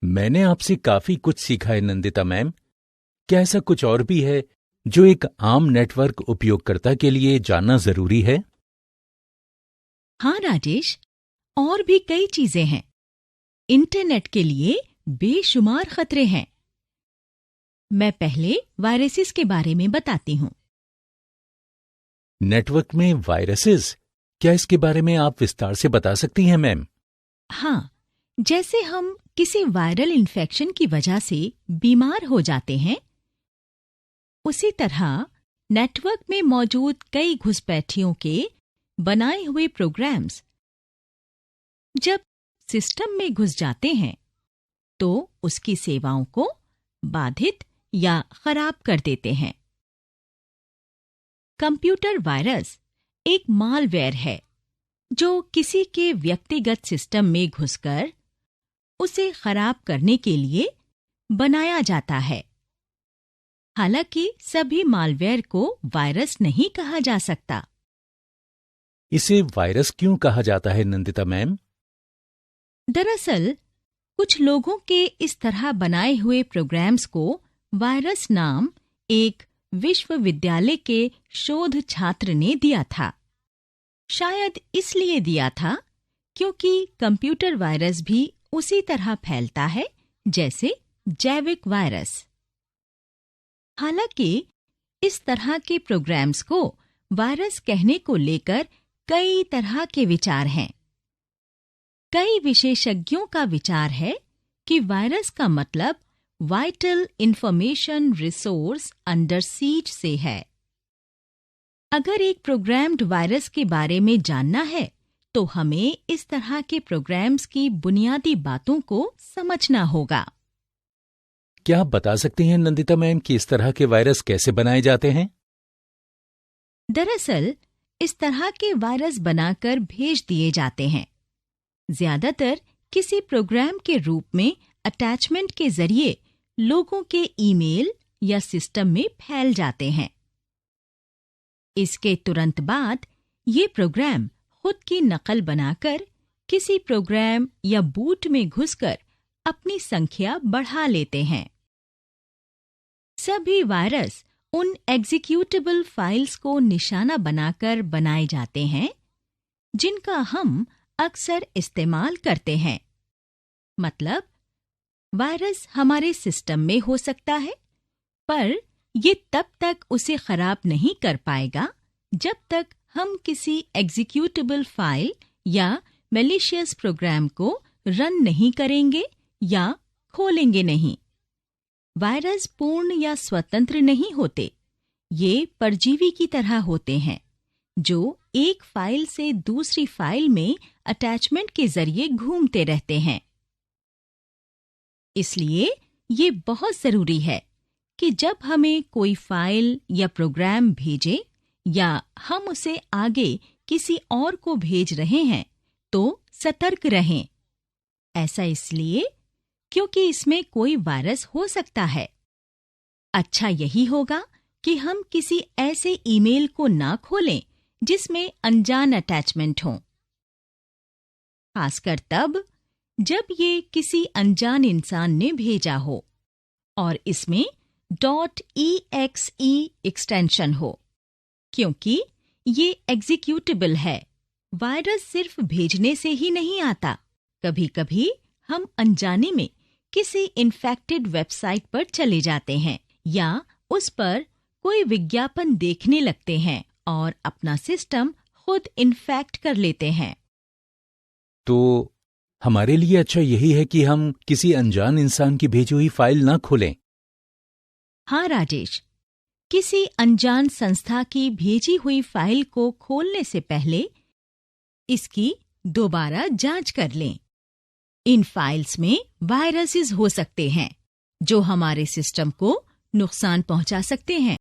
मैंने आपसे काफी कुछ सीखा है नंदिता मैम। क्या ऐसा कुछ और भी है जो एक आम नेटवर्क उपयोगकर्ता के लिए जानना जरूरी है? हाँ राजेश, और भी कई चीजें हैं। इंटरनेट के लिए बेशुमार खतरे हैं। मैं पहले वायरसेस के बारे में बताती हूँ। नेटवर्क में वायरसेस, क्या इसके बारे में आप विस्तार से बता सकती हैं मैम? हाँ, जैसे हम किसी वायरल इन्फेक्शन की वजह से बीमार हो जाते हैं, उसी तरह नेटवर्क में मौजूद कई घुसपैठियों के बनाए हुए प्रोग्राम्स जब सिस्टम में घुस जाते हैं तो उसकी सेवाओं को बाधित या खराब कर देते हैं। कंप्यूटर वायरस एक मालवेयर है जो किसी के व्यक्तिगत सिस्टम में घुसकर उसे खराब करने के लिए बनाया जाता है। हालांकि सभी मालवेयर को वायरस नहीं कहा जा सकता। इसे वायरस क्यों कहा जाता है नंदिता मैम? दरअसल कुछ लोगों के इस तरह बनाए हुए प्रोग्राम्स को वायरस नाम एक विश्वविद्यालय के शोध छात्र ने दिया था। शायद इसलिए दिया था क्योंकि कंप्यूटर वायरस भी उसी तरह फैलता है जैसे जैविक वायरस। हालांकि इस तरह के प्रोग्राम्स को वायरस कहने को लेकर कई तरह के विचार हैं। कई विशेषज्ञों का विचार है कि वायरस का मतलब vital information resource under seize से है। अगर एक प्रोग्राम्ड वायरस के बारे में जानना है तो हमें इस तरह के प्रोग्राम्स की बुनियादी बातों को समझना होगा। क्या आप बता सकती हैं नंदिता मैम कि इस तरह के वायरस कैसे बनाए जाते हैं? दरअसल इस तरह के वायरस बनाकर भेज दिए जाते हैं। ज्यादातर किसी प्रोग्राम के रूप में अटैचमेंट के जरिए लोगों के ईमेल या सिस्टम में फैल जाते हैं। इसके तुरंत बाद ये प्रोग्राम खुद की नकल बनाकर किसी प्रोग्राम या बूट में घुसकर अपनी संख्या बढ़ा लेते हैं। सभी वायरस उन एग्जीक्यूटेबल फाइल्स को निशाना बनाकर बनाए जाते हैं जिनका हम अक्सर इस्तेमाल करते हैं। मतलब वायरस हमारे सिस्टम में हो सकता है, पर ये तब तक उसे खराब नहीं कर पाएगा जब तक हम किसी एग्जीक्यूटेबल फाइल या मैलिशियस प्रोग्राम को रन नहीं करेंगे या खोलेंगे नहीं। वायरस पूर्ण या स्वतंत्र नहीं होते। ये परजीवी की तरह होते हैं जो एक फाइल से दूसरी फाइल में अटैचमेंट के जरिए घूमते रहते हैं। इसलिए ये बहुत जरूरी है कि जब हमें कोई फाइल या प्रोग्राम भेजे या हम उसे आगे किसी और को भेज रहे हैं तो सतर्क रहें। ऐसा इसलिए क्योंकि इसमें कोई वायरस हो सकता है। अच्छा यही होगा कि हम किसी ऐसे ईमेल को ना खोलें जिसमें अनजान अटैचमेंट हो, खासकर तब जब ये किसी अनजान इंसान ने भेजा हो और इसमें .exe एक्सटेंशन हो, क्योंकि ये एग्जीक्यूटेबल है। वायरस सिर्फ भेजने से ही नहीं आता। कभी-कभी हम अनजाने में किसी इन्फेक्टेड वेबसाइट पर चले जाते हैं या उस पर कोई विज्ञापन देखने लगते हैं और अपना सिस्टम खुद इन्फेक्ट कर लेते हैं। तो हमारे लिए अच्छा यही है कि हम किसी अनजान इंसान की भेजी हुई फाइल ना खोलें। हाँ राजेश, किसी अनजान संस्था की भेजी हुई फाइल को खोलने से पहले इसकी दोबारा जांच कर लें। इन फाइल्स में वायरसेस हो सकते हैं जो हमारे सिस्टम को नुकसान पहुंचा सकते हैं।